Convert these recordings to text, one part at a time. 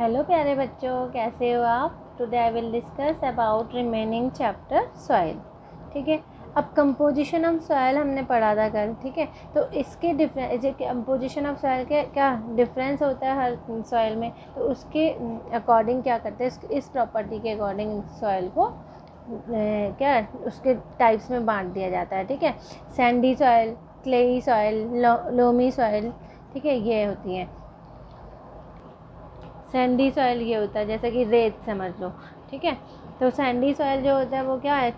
Hello प्यारे बच्चों, कैसे हो आप। Today I will discuss about remaining chapter soil. ठीक है, अब कंपोजिशन ऑफ सॉइल हमने पढ़ा था कल। ठीक है, तो इसके कंपोजिशन ऑफ सॉइल के क्या डिफरेंस होता है हर सॉइल में, तो उसके अकॉर्डिंग क्या करते हैं, इस प्रॉपर्टी के अकॉर्डिंग सॉइल को क्या उसके टाइप्स में बांट दिया जाता है। ठीक है, Sandy soil, clayey soil, loamy soil. ठीक है, ये होती हैं। सैंडी सॉइल ये होता है जैसे कि रेत समझ लो। ठीक है, तो सैंडी सॉइल जो होता है वो क्या है,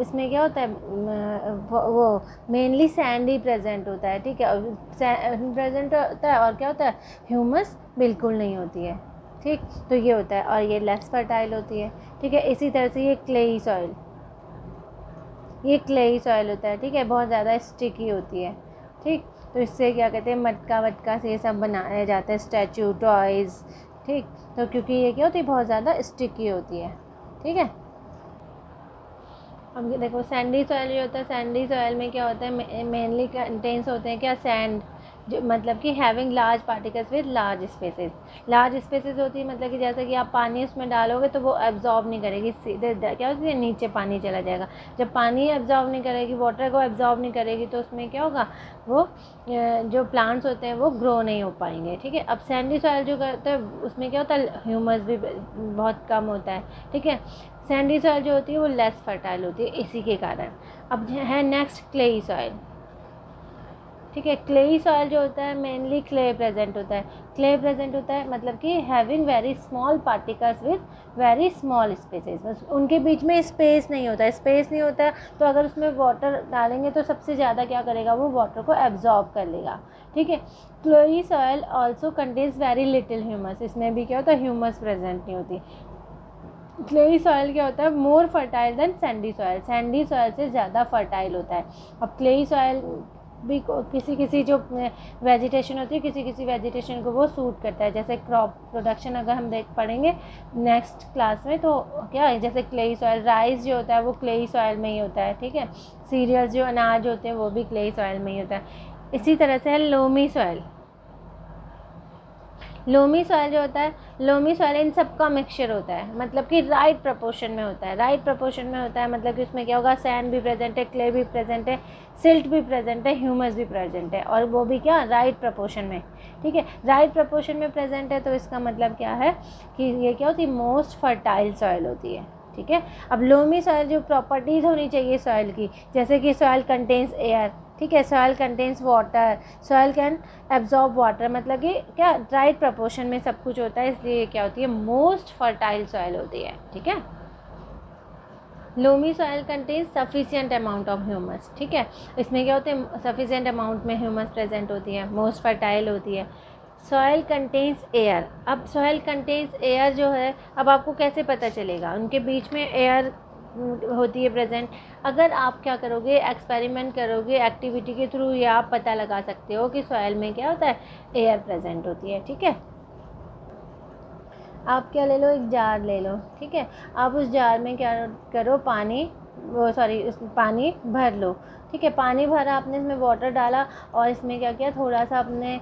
इसमें क्या होता है, वो मेनली सैंड ही प्रेजेंट होता है। ठीक है, प्रेजेंट होता है और क्या होता है, ह्यूमस बिल्कुल नहीं होती है। ठीक, तो ये होता है और ये लेस फर्टाइल होती है। ठीक है, इसी तरह से ये क्लेई सॉइल, ये क्लेई सॉइल होता है। ठीक है, बहुत ज़्यादा स्टिकी होती है। ठीक, तो इससे क्या कहते हैं, मटका वटका से ये सब बनाया जाता है, स्टैचू, टॉयज़। ठीक, तो क्योंकि ये क्या होती है, बहुत ज़्यादा स्टिकी होती है। ठीक है, अब ये देखो सैंडी सॉइल जो होता है, सैंडी सॉइल में क्या होता है, मेनली कंटेन्स होते हैं क्या, सैंड, जो मतलब कि having large particles with large spaces. Large spaces होती है मतलब कि जैसे कि आप पानी उसमें डालोगे तो वो एब्जॉर्ब नहीं करेगी, सीधे क्या होती है, नीचे पानी चला जाएगा। जब पानी एब्जॉर्ब नहीं करेगी, वाटर को एब्जॉर्ब नहीं करेगी, तो उसमें क्या होगा, वो जो प्लांट्स होते हैं वो ग्रो नहीं हो पाएंगे। ठीक है, अब सैंडी सॉइल जो करते हैं उसमें क्या होता है, ह्यूमस भी बहुत कम होता है। ठीक है, सैंडी सॉइल जो होती है वो लेस फर्टाइल होती है इसी के कारण। अब है नेक्स्ट क्लेई सॉइल। ठीक है, क्लेई सॉइल जो होता है मेनली क्ले प्रेजेंट होता है। क्ले प्रेजेंट होता है मतलब कि having very small particles with very small spaces, बस उनके बीच में स्पेस नहीं होता है। स्पेस नहीं होता है तो अगर उसमें वाटर डालेंगे तो सबसे ज़्यादा क्या करेगा, वो वाटर को एब्जॉर्ब कर लेगा। ठीक है, clayey soil also contains very little humus, इसमें भी क्या होता है, ह्यूमस प्रेजेंट नहीं होती। क्लेई सॉइल क्या होता है, more fertile than sandy soil, sandy soil से ज़्यादा फर्टाइल होता है। अब क्लेई सॉइल भी किसी किसी जो वेजिटेशन होती है, किसी किसी वेजिटेशन को वो सूट करता है, जैसे क्रॉप प्रोडक्शन अगर हम देख पढ़ेंगे नेक्स्ट क्लास में, तो क्या है, जैसे क्लेई सॉइल, राइस जो होता है वो क्लेई सॉइल में ही होता है। ठीक है, सीरियल्स जो अनाज होते हैं वो भी क्लेई सॉइल में ही होता है। इसी तरह से है लोमी सॉइल। लोमी सॉइल जो होता है, लोमी सॉइल इन सब का मिक्सचर होता है, मतलब कि राइट प्रपोर्शन में होता है। राइट प्रपोर्शन में होता है मतलब कि उसमें क्या होगा, सैंड भी प्रेजेंट है, क्ले भी प्रेजेंट है, सिल्ट भी प्रेजेंट है, ह्यूमस भी प्रेजेंट है, और वो भी क्या, राइट प्रपोर्शन में। ठीक है, राइट प्रपोर्शन में प्रेजेंट है तो इसका मतलब क्या है कि ये क्या होती है, मोस्ट फर्टाइल सॉइल होती है। ठीक है, अब लोमी सॉइल जो प्रॉपर्टीज़ होनी चाहिए सॉइल की, जैसे कि सॉइल कंटेन्स एयर। ठीक है, soil contains water, soil can absorb water, मतलब कि क्या राइट प्रपोर्शन में सब कुछ होता है, इसलिए क्या होती है, मोस्ट फर्टाइल सॉइल होती है। ठीक है, loamy soil contains sufficient amount of humus. ठीक है, इसमें क्या होते हैं, सफिशिएंट अमाउंट में ह्यूमस प्रेजेंट होती है, मोस्ट फर्टाइल होती है। सॉइल कंटेन्स एयर, अब सॉइल कंटेन्स एयर जो है, अब आपको कैसे पता चलेगा, उनके बीच में एयर होती है प्रेजेंट। अगर आप क्या करोगे, एक्सपेरिमेंट करोगे एक्टिविटी के थ्रू, ये आप पता लगा सकते हो कि सॉइल में क्या होता है, एयर प्रेजेंट होती है। ठीक है, आप क्या ले लो, एक जार ले लो। ठीक है, आप उस जार में क्या करो, पानी भर लो। ठीक है, पानी भरा आपने, इसमें वाटर डाला और इसमें क्या किया, थोड़ा सा अपने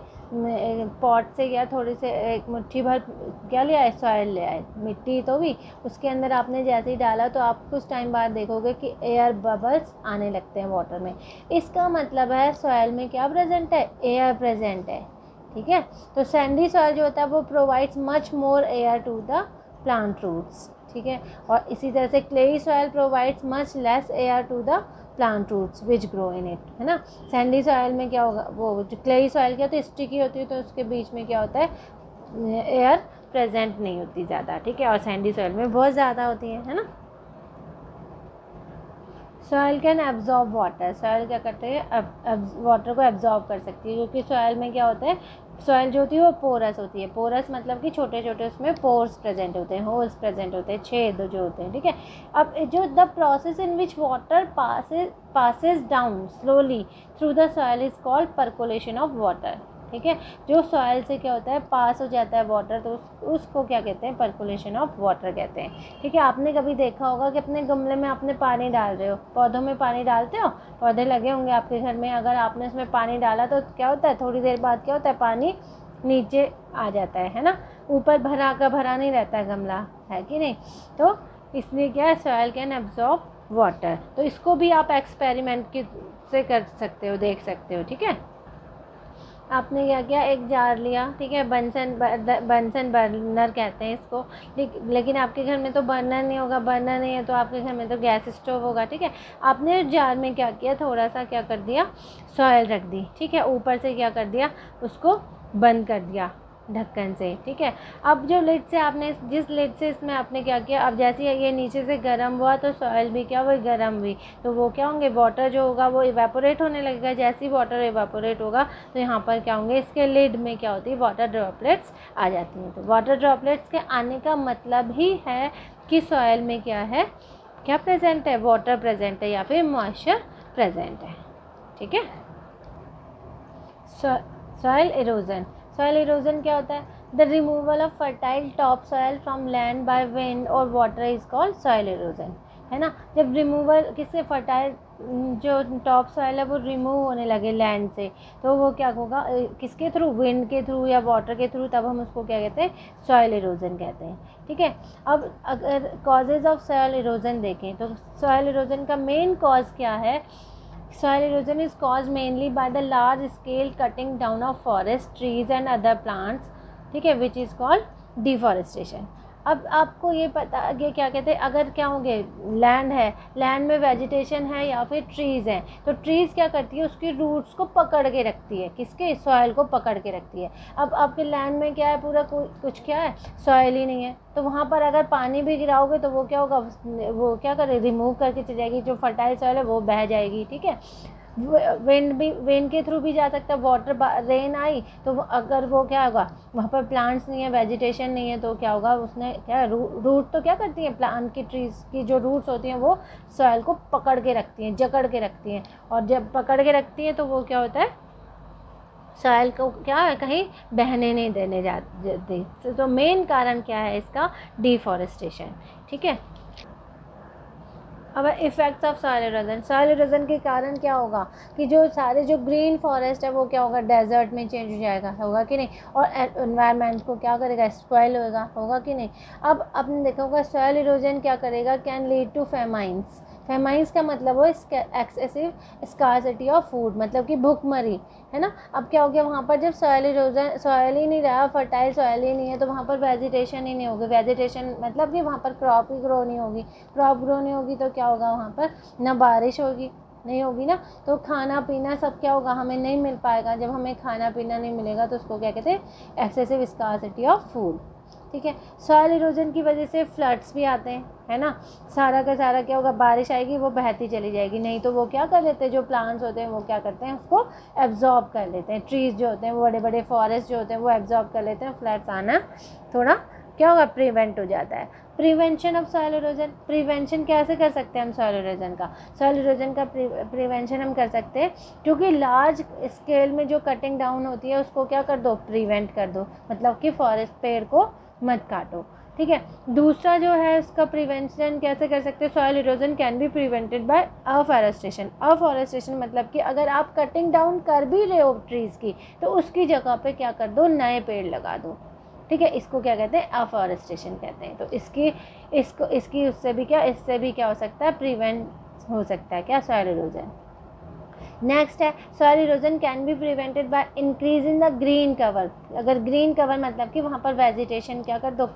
पॉट से क्या, थोड़ी से एक मुट्ठी भर क्या ले आए, सॉइल ले आए, मिट्टी तो भी। उसके अंदर आपने जैसे ही डाला तो आप कुछ टाइम बाद देखोगे कि एयर बबल्स आने लगते हैं वाटर में। इसका मतलब है सॉइल में क्या प्रेजेंट है, एयर प्रेजेंट है। ठीक है, तो सैंडी सॉइल जो होता है वो provides much more air to the plant roots. ठीक है, और इसी तरह से clayey soil provides much less air to the plant roots which grow in it, है ना। सैंडी सॉइल में क्या होगा, वो जो क्लेई सॉइल क्या होती है, स्टिकी होती है, तो उसके बीच में क्या होता है, एयर प्रेजेंट नहीं होती ज़्यादा। ठीक है, और सैंडी सॉइल में बहुत ज़्यादा होती है ना। Soil can absorb water, soil क्या करते हैं, वाटर को एब्जॉर्ब कर सकती है, क्योंकि सॉइल में क्या होता है, सॉइल जो होती है वो पोरस होती है। पोरस मतलब कि छोटे छोटे उसमें पोर्स प्रेजेंट होते हैं, होल्स प्रेजेंट होते हैं, छेद जो होते हैं। ठीक है, अब जो the process in which water passes down slowly through the soil is called percolation of water. ठीक है, जो सॉइल से क्या होता है, पास हो जाता है वाटर, तो उसको क्या कहते हैं, परकोलेशन ऑफ वाटर कहते हैं। ठीक है, आपने कभी देखा होगा कि अपने गमले में आपने पानी डाल रहे हो, पौधों में पानी डालते हो, पौधे लगे होंगे आपके घर में, अगर आपने उसमें पानी डाला तो क्या होता है, थोड़ी देर बाद क्या होता है, पानी नीचे आ जाता है ना, ऊपर भरा का भरा नहीं रहता है गमला, है कि नहीं। तो इसलिए क्या है, सॉइल कैन एब्जॉर्ब वाटर। तो इसको भी आप एक्सपेरिमेंट से कर सकते हो, देख सकते हो, ठीक है। आपने क्या किया, एक जार लिया, ठीक है, बंसन बर्नर कहते हैं इसको, लेकिन आपके घर में तो बर्नर नहीं होगा, बर्नर नहीं है तो आपके घर में तो गैस स्टोव होगा, ठीक है। आपने उस जार में क्या किया, थोड़ा सा क्या कर दिया, सॉइल रख दी, ठीक है, ऊपर से क्या कर दिया, उसको बंद कर दिया ढक्कन से, ठीक है। अब जो लिड से आपने, जिस लिड से इसमें आपने क्या किया, अब जैसे ये नीचे से गर्म हुआ तो सॉइल भी क्या हुई, गर्म हुई, तो वो क्या होंगे, वाटर जो होगा वो इवेपोरेट होने लगेगा। जैसे ही वाटर इवेपोरेट होगा तो यहाँ पर क्या होंगे, इसके लिड में क्या होती है, वाटर ड्रॉपलेट्स आ जाती हैं। तो वाटर ड्रॉपलेट्स के आने का मतलब ही है कि सॉइल में क्या है, क्या प्रेजेंट है, वाटर प्रेजेंट है या फिर मॉइस्चर प्रेजेंट है, ठीक है। सॉइल इरोजन, सॉइल इरोजन क्या होता है, the removal of fertile top soil from land by wind और water is called soil erosion, है ना। जब रिमूवल किससे, फर्टाइल जो टॉप सॉइल है वो रिमूव होने लगे लैंड से, तो वो क्या होगा, किसके थ्रू, विंड के थ्रू या वाटर के थ्रू, तब हम उसको क्या कहते हैं, सॉइल इरोजन कहते हैं, ठीक है। अब अगर कॉजेज़ ऑफ सॉइल इरोजन देखें तो सॉइल इरोजन का मेन कॉज क्या है, soil erosion is caused mainly by the large scale cutting down of forest, trees and other plants, ठीक है, which is called deforestation। अब आपको ये पता कि क्या कहते हैं, अगर क्या होंगे, लैंड है, लैंड में वेजिटेशन है या फिर ट्रीज़ हैं, तो ट्रीज़ क्या करती है, उसकी रूट्स को पकड़ के रखती है, किसके, सॉइल को पकड़ के रखती है। अब आपके लैंड में क्या है, पूरा कुछ क्या है, सॉइल ही नहीं है, तो वहाँ पर अगर पानी भी गिराओगे तो वो क्या होगा, वो क्या करे, रिमूव करके चली जाएगी, जो फर्टाइल सॉइल है वो बह जाएगी, ठीक है। विंड के थ्रू भी जा सकता है, वाटर रेन आई तो अगर वो क्या होगा, वहाँ पर प्लांट्स नहीं है, वेजिटेशन नहीं है, तो क्या होगा, उसने क्या, रूट तो क्या करती है, प्लांट की, ट्रीज की जो रूट्स होती हैं वो सॉइल को पकड़ के रखती हैं, जकड़ के रखती हैं, और जब पकड़ के रखती हैं तो वो क्या होता है, सॉइल को क्या है, कहीं बहने नहीं देने जाती। तो मेन कारण क्या है इसका, डिफॉरेस्टेशन, ठीक है। अब effects of soil erosion, soil erosion के कारण क्या होगा कि जो सारे जो ग्रीन फॉरेस्ट है वो क्या होगा, डेजर्ट में चेंज हो जाएगा, होगा कि नहीं, और एनवायरनमेंट को क्या करेगा, स्पॉइल होगा कि नहीं। अब आपने देखा होगा सॉइल इरोजन क्या करेगा, can lead to famines. Famines का मतलब हो एक्सेसिव स्कार्सिटी ऑफ फूड, मतलब कि भूखमरी, है ना। अब क्या हो गया, वहाँ पर जब सॉइल इरोजन, सॉइल ही नहीं रहा, फर्टाइल सॉइल ही नहीं है, तो वहाँ पर वेजिटेशन ही नहीं होगी। वेजिटेशन मतलब कि वहाँ पर क्रॉप ही ग्रो नहीं होगी, क्रॉप ग्रो नहीं होगी तो क्या होगा, वहाँ पर ना बारिश होगी, नहीं होगी ना, तो खाना पीना सब क्या होगा, हमें नहीं मिल पाएगा। जब हमें खाना पीना नहीं मिलेगा तो उसको क्या कहते हैं, एक्सेसिव स्कार्सिटी ऑफ फूड, ठीक है। सॉइल इरोजन की वजह से फ्लड्स भी आते हैं, है ना। सारा का सारा क्या होगा, बारिश आएगी वो बहती चली जाएगी, नहीं तो वो क्या कर लेते हैं, जो प्लांट्स होते हैं वो क्या करते हैं, उसको एब्जॉर्ब कर लेते हैं। ट्रीज़ जो होते हैं, वो बड़े बड़े फॉरेस्ट जो होते हैं वो एब्जॉर्ब कर लेते हैं, फ्लड्स आना थोड़ा क्या होगा, प्रिवेंट हो जाता है। Prevention of soil erosion, prevention कैसे कर सकते हैं हम सॉइल इरोजन का, सॉइल इरोजन का प्रिवेंशन हम कर सकते हैं क्योंकि लार्ज स्केल में जो कटिंग डाउन होती है उसको क्या कर दो, प्रिवेंट कर दो, मतलब कि फॉरेस्ट पेड़ को मत काटो, ठीक है। दूसरा जो है उसका प्रिवेंशन कैसे कर सकते हैं, soil erosion can be prevented by afforestation. Afforestation मतलब कि अगर आप कटिंग डाउन कर भी रहे हो ट्रीज़ की तो उसकी जगह पे क्या कर दो, नए पेड़ लगा दो, ठीक है। इसको क्या कहते हैं, अफॉरेस्टेशन कहते हैं। तो इसकी उससे भी क्या, इससे भी क्या हो सकता है, प्रिवेंट हो सकता है क्या, सॉइल इरोजन। नेक्स्ट है, soil erosion can be prevented by increase in the green cover. अगर ग्रीन कवर मतलब कि वहाँ पर वेजिटेशन क्या कर दो,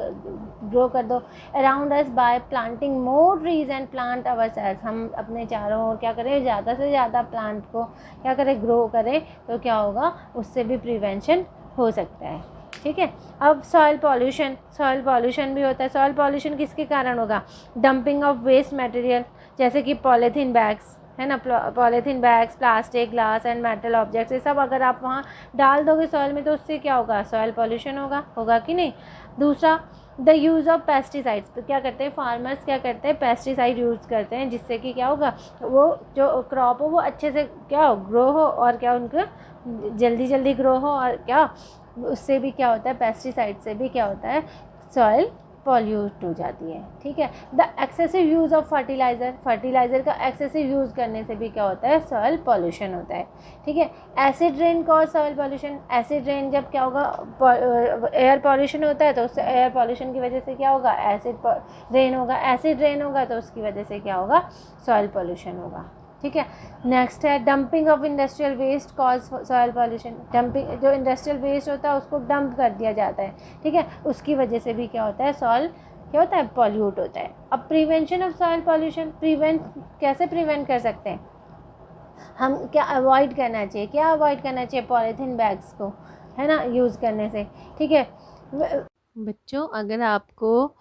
ग्रो कर दो around us by planting more trees and plant our cells. हम अपने चारों ओर क्या करें, ज़्यादा से ज़्यादा प्लांट को क्या करें, ग्रो करें, तो क्या होगा, उससे भी प्रिवेंशन हो सकता है, ठीक है। अब सॉइल पॉल्यूशन भी होता है। सॉइल पॉल्यूशन किसके कारण होगा, डंपिंग ऑफ वेस्ट मटेरियल, जैसे कि पॉलीथीन बैग्स, है ना, polythene bags, plastic, glass and metal objects, ये सब अगर आप वहाँ डाल दोगे सॉइल में तो उससे क्या होगा, सॉइल पॉल्यूशन होगा कि नहीं। दूसरा, द यूज़ ऑफ पेस्टिसाइड्स, तो क्या करते हैं फार्मर्स, क्या करते हैं, पेस्टिसाइड यूज़ करते हैं, जिससे कि क्या होगा, वो जो क्रॉप हो वो अच्छे से क्या हो, ग्रो हो, और क्या उनका जल्दी ग्रो हो, और क्या उससे भी क्या होता है, पेस्टिसाइड से भी क्या होता है, सॉइल पॉल्यूट हो जाती है। ठीक है। The excessive use of fertiliser का एक्सेसिव यूज़ करने से भी क्या होता है, सॉइल पॉल्यूशन होता है। ठीक है। Acid rain cause soil pollution, acid rain जब क्या होगा, एयर पॉल्यूशन होता है तो उससे एयर पॉल्यूशन की वजह से क्या होगा, एसिड रेन होगा, एसिड रेन होगा तो उसकी वजह से क्या होगा, सॉइल पॉल्यूशन होगा। ठीक है। नेक्स्ट है dumping of industrial waste cause soil pollution, dumping जो इंडस्ट्रियल वेस्ट होता है उसको डंप कर दिया जाता है। ठीक है, उसकी वजह से भी क्या होता है, सॉइल क्या होता है, पॉल्यूट होता है। अब प्रिवेंशन ऑफ सॉइल पॉल्यूशन, कैसे प्रिवेंट कर सकते हैं हम, क्या अवॉइड करना चाहिए, क्या अवॉइड करना चाहिए, पॉलीथीन बैग्स को, है ना, यूज़ करने से। ठीक है बच्चों, अगर आपको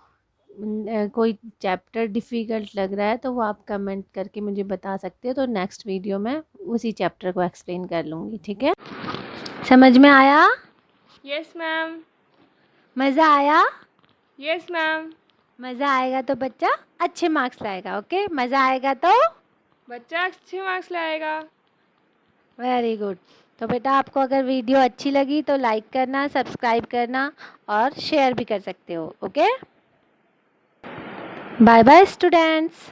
कोई चैप्टर डिफ़िकल्ट लग रहा है तो वो आप कमेंट करके मुझे बता सकते हो, तो नेक्स्ट वीडियो में उसी चैप्टर को एक्सप्लेन कर लूँगी। ठीक है, समझ में आया? Yes ma'am. मज़ा आया? Yes ma'am. मज़ा आएगा तो बच्चा अच्छे मार्क्स लाएगा। ओके, मज़ा आएगा तो बच्चा अच्छे मार्क्स लाएगा। Very good. तो बेटा आपको अगर वीडियो अच्छी लगी तो लाइक करना, सब्सक्राइब करना और शेयर भी कर सकते हो। Okay, bye bye students.